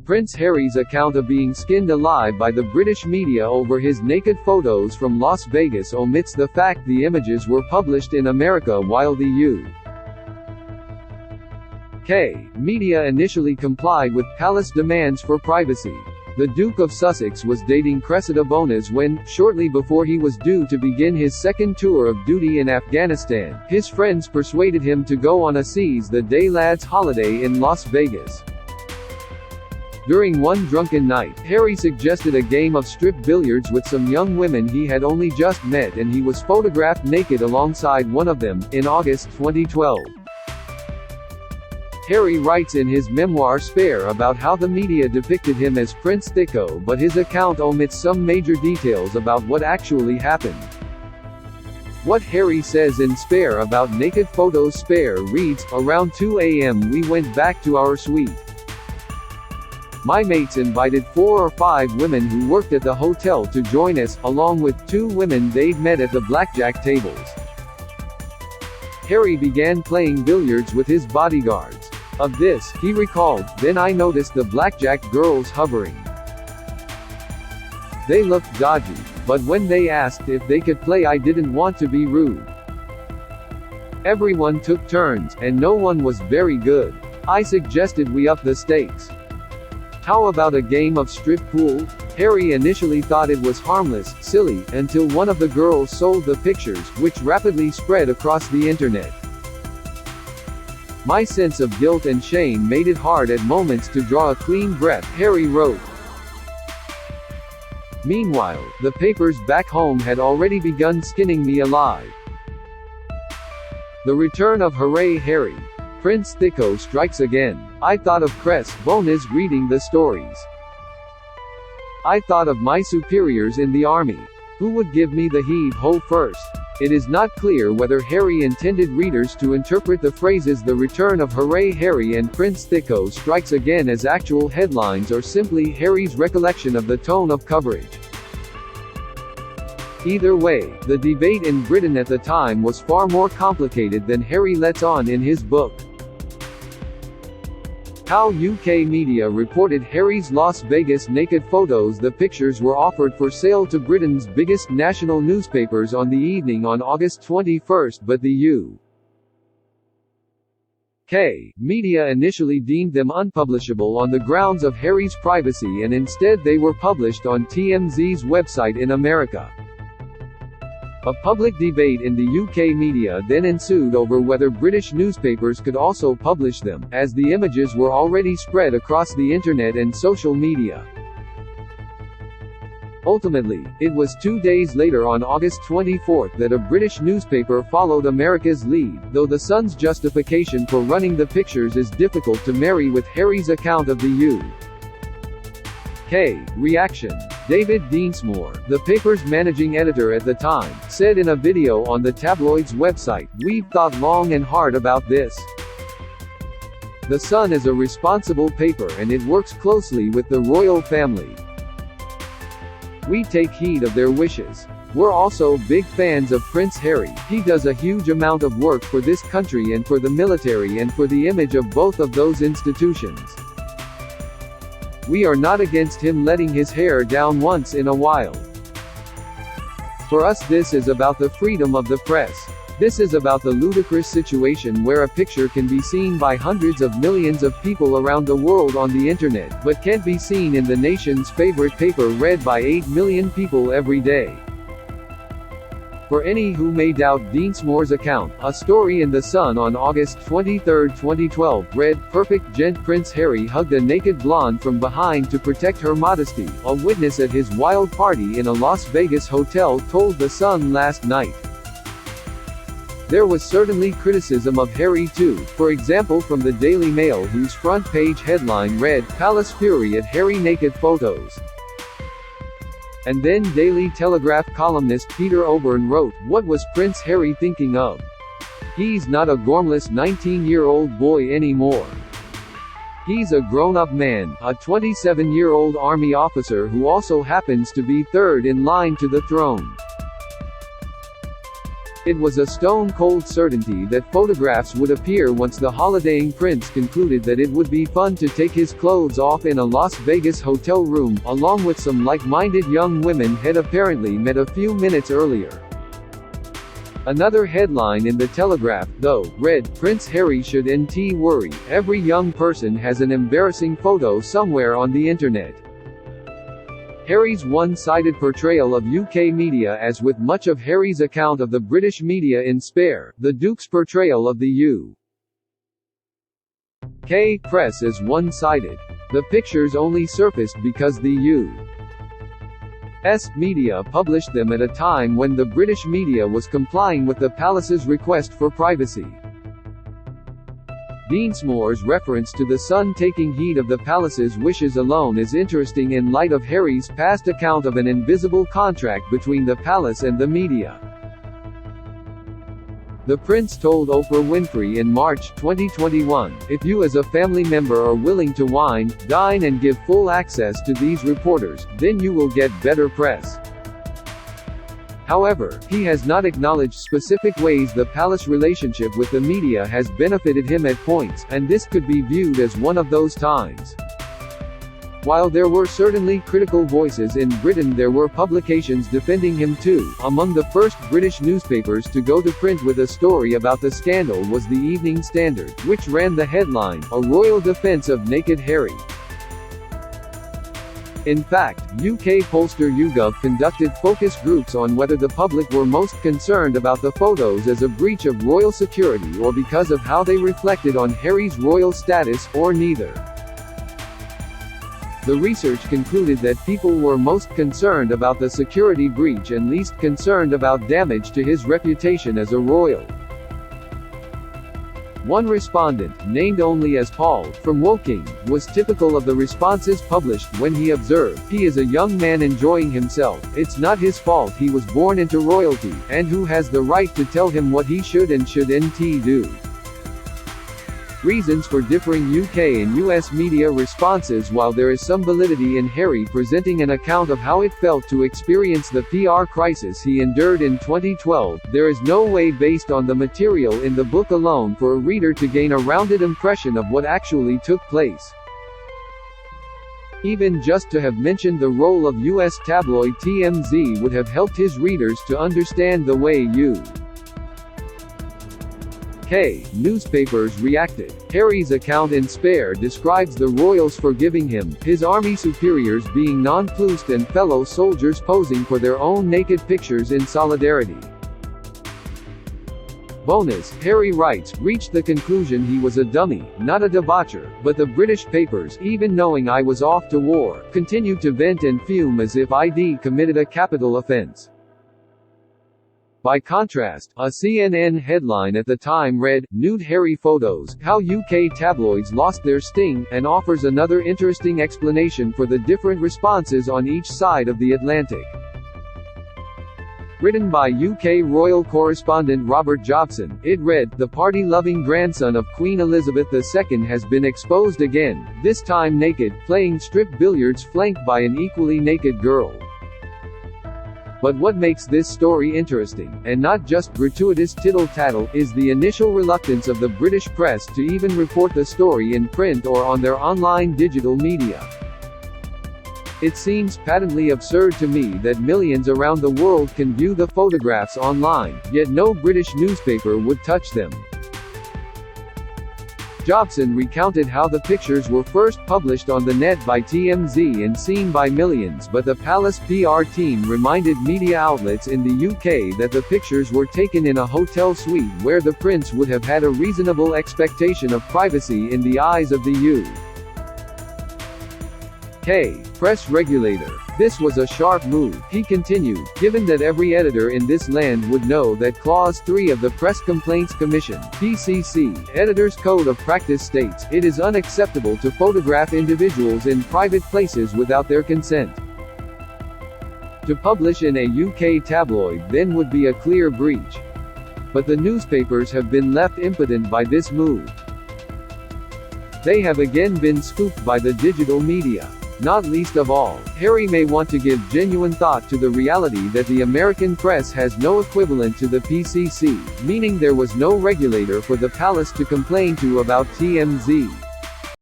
Prince Harry's account of being skinned alive by the British media over his naked photos from Las Vegas omits the fact the images were published in America while the UK media initially complied with palace demands for privacy. The Duke of Sussex was dating Cressida Bonas when, shortly before he was due to begin his second tour of duty in Afghanistan, his friends persuaded him to go on a seize-the-day lads' holiday in Las Vegas. During one drunken night, Harry suggested a game of strip billiards with some young women he had only just met, and he was photographed naked alongside one of them, in August 2012. Harry writes in his memoir Spare about how the media depicted him as Prince Thicko, but his account omits some major details about what actually happened. What Harry says in Spare about naked photos Spare reads, "Around 2 a.m. we went back to our suite. My mates invited 4 or 5 women who worked at the hotel to join us, along with 2 women they'd met at the blackjack tables. Harry began playing billiards with his bodyguards. Of this, he recalled, then I noticed the blackjack girls hovering. They looked dodgy, but when they asked if they could play I didn't want to be rude. Everyone took turns, and no one was very good. I suggested we up the stakes. How about a game of strip pool? Harry initially thought it was harmless, silly, until one of the girls sold the pictures, which rapidly spread across the internet. My sense of guilt and shame made it hard at moments to draw a clean breath, Harry wrote. Meanwhile, the papers back home had already begun skinning me alive. The return of Hooray Harry. Prince Thicko strikes again. I thought of Cressida Bonas reading the stories. I thought of my superiors in the army. Who would give me the heave-ho first? It is not clear whether Harry intended readers to interpret the phrases "The Return of Hooray Harry" and "Prince Thicko Strikes Again" as actual headlines or simply Harry's recollection of the tone of coverage. Either way, the debate in Britain at the time was far more complicated than Harry lets on in his book. How UK media reported Harry's Las Vegas naked photos. The pictures were offered for sale to Britain's biggest national newspapers on the evening on August 21, but the UK media initially deemed them unpublishable on the grounds of Harry's privacy, and instead they were published on TMZ's website in America. A public debate in the UK media then ensued over whether British newspapers could also publish them, as the images were already spread across the internet and social media. Ultimately, it was 2 days later on August 24 that a British newspaper followed America's lead, though the Sun's justification for running the pictures is difficult to marry with Harry's account of the UK reaction. David Deansmore, the paper's managing editor at the time, said in a video on the tabloid's website, "We've thought long and hard about this. The Sun is a responsible paper and it works closely with the royal family. We take heed of their wishes. We're also big fans of Prince Harry. He does a huge amount of work for this country and for the military and for the image of both of those institutions. We are not against him letting his hair down once in a while. For us this is about the freedom of the press. This is about the ludicrous situation where a picture can be seen by hundreds of millions of people around the world on the internet, but can't be seen in the nation's favorite paper read by 8 million people every day." For any who may doubt Deansmore's account, a story in The Sun on August 23, 2012, read, "Perfect gent Prince Harry hugged a naked blonde from behind to protect her modesty," a witness at his wild party in a Las Vegas hotel told The Sun last night. There was certainly criticism of Harry too, for example from the Daily Mail, whose front page headline read, "Palace Fury at Harry Naked Photos." And then Daily Telegraph columnist Peter Oborne wrote, "What was Prince Harry thinking of? He's not a gormless 19-year-old boy anymore. He's a grown-up man, a 27-year-old army officer who also happens to be third in line to the throne." It was a stone-cold certainty that photographs would appear once the holidaying prince concluded that it would be fun to take his clothes off in a Las Vegas hotel room, along with some like-minded young women had apparently met a few minutes earlier. Another headline in the Telegraph, though, read, "Prince Harry should NT worry, every young person has an embarrassing photo somewhere on the internet." Harry's one-sided portrayal of UK media. As with much of Harry's account of the British media in Spare, the Duke's portrayal of the UK press is one-sided. The pictures only surfaced because the US media published them at a time when the British media was complying with the palace's request for privacy. Deansmore's reference to the Sun taking heed of the palace's wishes alone is interesting in light of Harry's past account of an invisible contract between the palace and the media. The prince told Oprah Winfrey in March 2021, "If you as a family member are willing to wine, dine and give full access to these reporters, then you will get better press." However, he has not acknowledged specific ways the palace relationship with the media has benefited him at points, and this could be viewed as one of those times. While there were certainly critical voices in Britain, there were publications defending him too. Among the first British newspapers to go to print with a story about the scandal was the Evening Standard, which ran the headline, "A Royal Defence of Naked Harry." In fact, UK pollster YouGov conducted focus groups on whether the public were most concerned about the photos as a breach of royal security or because of how they reflected on Harry's royal status, or neither. The research concluded that people were most concerned about the security breach and least concerned about damage to his reputation as a royal. One respondent, named only as Paul, from Woking, was typical of the responses published, when he observed, "He is a young man enjoying himself, it's not his fault he was born into royalty, and who has the right to tell him what he should and shouldn't do?" Reasons for differing UK and US media responses. While there is some validity in Harry presenting an account of how it felt to experience the PR crisis he endured in 2012, there is no way based on the material in the book alone for a reader to gain a rounded impression of what actually took place. Even just to have mentioned the role of US tabloid TMZ would have helped his readers to understand the way newspapers reacted. Harry's account in Spare describes the royals forgiving him, his army superiors being nonplussed and fellow soldiers posing for their own naked pictures in solidarity. Bonas, Harry writes, reached the conclusion he was a dummy, not a debaucher, but the British papers, even knowing I was off to war, continued to vent and fume as if I'd committed a capital offense. By contrast, a CNN headline at the time read, "Nude Harry Photos, How UK Tabloids Lost Their Sting," and offers another interesting explanation for the different responses on each side of the Atlantic. Written by UK royal correspondent Robert Jobson, it read, "The party-loving grandson of Queen Elizabeth II has been exposed again, this time naked, playing strip billiards flanked by an equally naked girl." But what makes this story interesting, and not just gratuitous tittle-tattle, is the initial reluctance of the British press to even report the story in print or on their online digital media. It seems patently absurd to me that millions around the world can view the photographs online, yet no British newspaper would touch them. Jobson recounted how the pictures were first published on the net by TMZ and seen by millions, but the palace PR team reminded media outlets in the UK that the pictures were taken in a hotel suite where the prince would have had a reasonable expectation of privacy in the eyes of the UK press regulator. This was a sharp move, he continued, given that every editor in this land would know that Clause 3 of the Press Complaints Commission (PCC) Editor's Code of Practice states, "It is unacceptable to photograph individuals in private places without their consent." To publish in a UK tabloid then would be a clear breach. But the newspapers have been left impotent by this move. They have again been scooped by the digital media. Not least of all, Harry may want to give genuine thought to the reality that the American press has no equivalent to the PCC, meaning there was no regulator for the palace to complain to about TMZ.